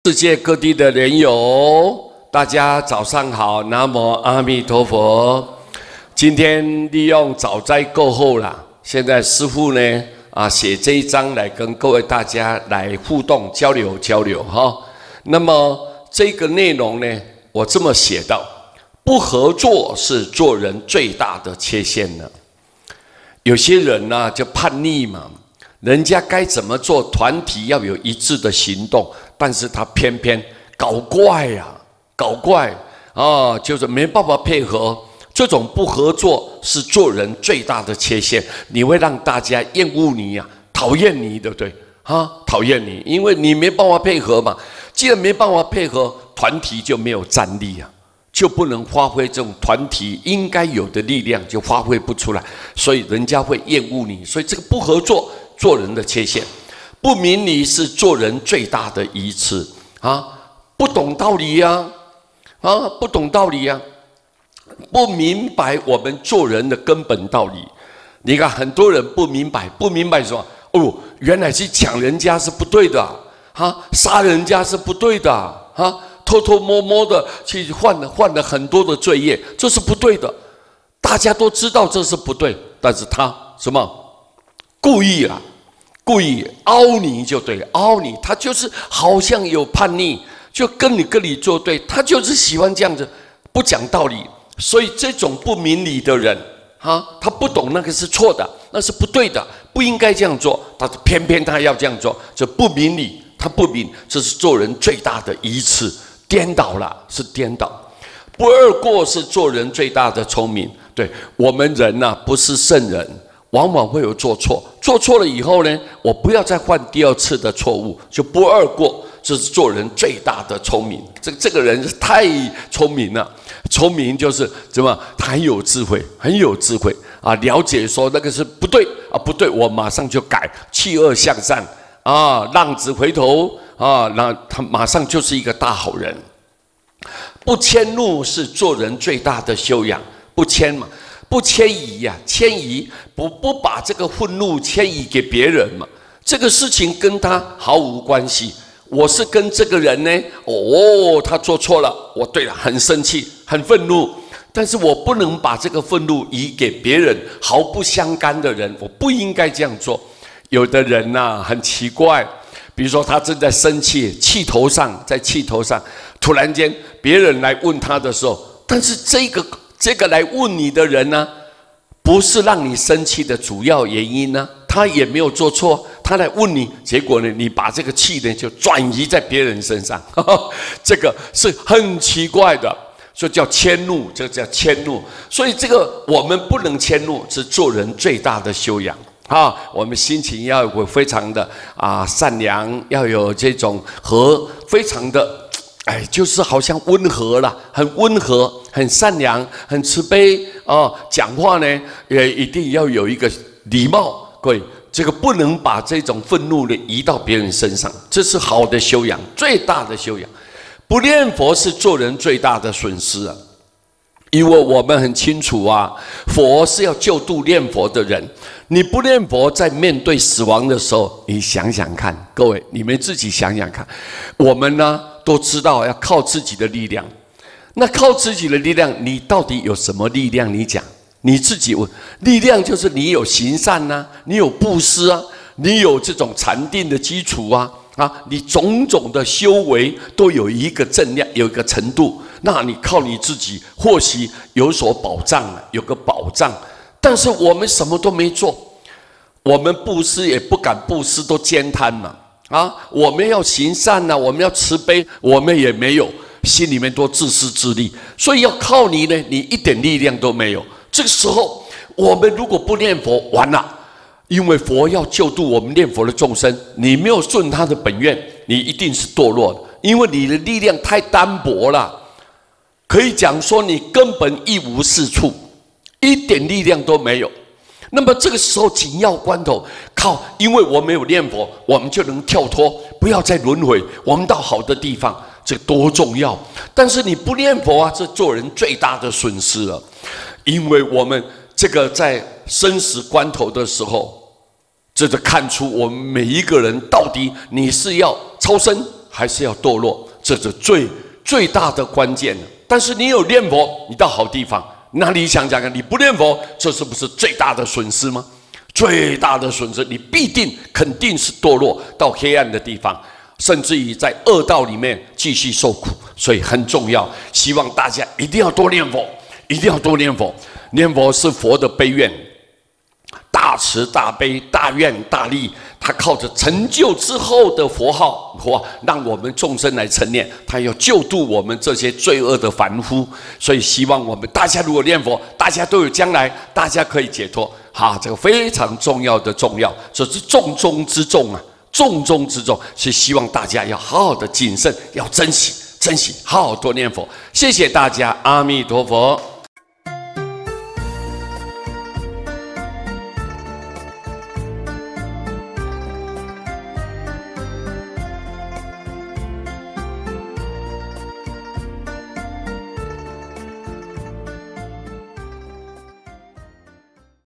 世界各地的莲友，大家早上好，南无阿弥陀佛。今天利用早斋过后啦，现在师父呢写这一章来跟各位大家来互动交流哈。那么这个内容呢，我这么写到：不合作是做人最大的缺陷呢。有些人呢就叛逆嘛，人家该怎么做，团体要有一致的行动。但是他偏偏搞怪就是没办法配合。这种不合作是做人最大的缺陷，你会让大家厌恶你呀，讨厌你，对不对？讨厌你，因为你没办法配合嘛。既然没办法配合，团体就没有战力啊，就不能发挥这种团体应该有的力量，就发挥不出来，所以人家会厌恶你。所以这个不合作，做人的缺陷。不明理是做人最大的愚痴不懂道理不懂道理不明白我们做人的根本道理。你看很多人不明白什么？原来去抢人家是不对的杀人家是不对的偷偷摸摸的去犯了很多的罪业，这是不对的。大家都知道这是不对，但是他什么故意凹你就对，凹你，他就是好像有叛逆，就跟你作对，他就是喜欢这样子，不讲道理。所以这种不明理的人他不懂那个是错的，那是不对的，不应该这样做，但是偏偏他要这样做，这不明理，他不明，这是做人最大的愚痴，颠倒了，是颠倒。不贰过是做人最大的聪明。对，我们人不是圣人。往往会有做错了以后呢，我不要再犯第二次的错误，就不贰过，这是做人最大的聪明。这个人是太聪明了，聪明就是怎么，他很有智慧了解说那个是不对不对，我马上就改，弃恶向善浪子回头那他马上就是一个大好人。不迁怒是做人最大的修养，不迁嘛。不迁移迁移不把这个愤怒迁移给别人嘛，这个事情跟他毫无关系。我是跟这个人呢，他做错了，我对了，很生气，很愤怒，但是我不能把这个愤怒移给别人毫不相干的人，我不应该这样做。有的人很奇怪，比如说他正在生气，在气头上，突然间别人来问他的时候，但是这个来问你的人不是让你生气的主要原因他也没有做错，他来问你，结果呢，你把这个气呢就转移在别人身上，这个是很奇怪的，所以叫迁怒，这叫迁怒。所以这个我们不能迁怒，是做人最大的修养我们心情要有非常的善良，要有这种非常的。就是好像温和啦，很温和，很善良，很慈悲讲话呢也一定要有一个礼貌，各位，这个不能把这种愤怒呢移到别人身上，这是好的修养，最大的修养。不念佛是做人最大的损失因为我们很清楚佛是要救度念佛的人。你不念佛，在面对死亡的时候，你想想看，各位，你们自己想想看，我们都知道要靠自己的力量。那靠自己的力量，你到底有什么力量？你讲，你自己问。力量就是你有行善你有布施你有这种禅定的基础你种种的修为都有一个正量，有一个程度。那你靠你自己，或许有所保障有个保障。但是我们什么都没做，我们布施也不敢布施，都兼贪嘛我们要行善我们要慈悲，我们也没有，心里面都自私自利，所以要靠你呢，你一点力量都没有。这个时候，我们如果不念佛，完了，因为佛要救度我们念佛的众生，你没有顺他的本愿，你一定是堕落的，因为你的力量太单薄了，可以讲说你根本一无是处，一点力量都没有。那么这个时候紧要关头，因为我没有念佛，我们就能跳脱，不要再轮回，我们到好的地方，这多重要！但是你不念佛这做人最大的损失了，因为我们这个在生死关头的时候，这就看出我们每一个人到底你是要超生还是要堕落，这是最大的关键。但是你有念佛，你到好地方。那你想想看，你不念佛，这是不是最大的损失吗？最大的损失，你肯定是堕落到黑暗的地方，甚至于在恶道里面继续受苦。所以很重要，希望大家一定要多念佛，一定要多念佛。念佛是佛的悲愿，大慈大悲大愿大力，他靠着成就之后的佛号，让我们众生来成念，他要救度我们这些罪恶的凡夫。所以希望我们大家如果念佛，大家都有将来，大家可以解脱。这个非常重要的重要，这是重中之重啊，重中之重。是希望大家要好好的谨慎，要珍惜，好好多念佛。谢谢大家，阿弥陀佛。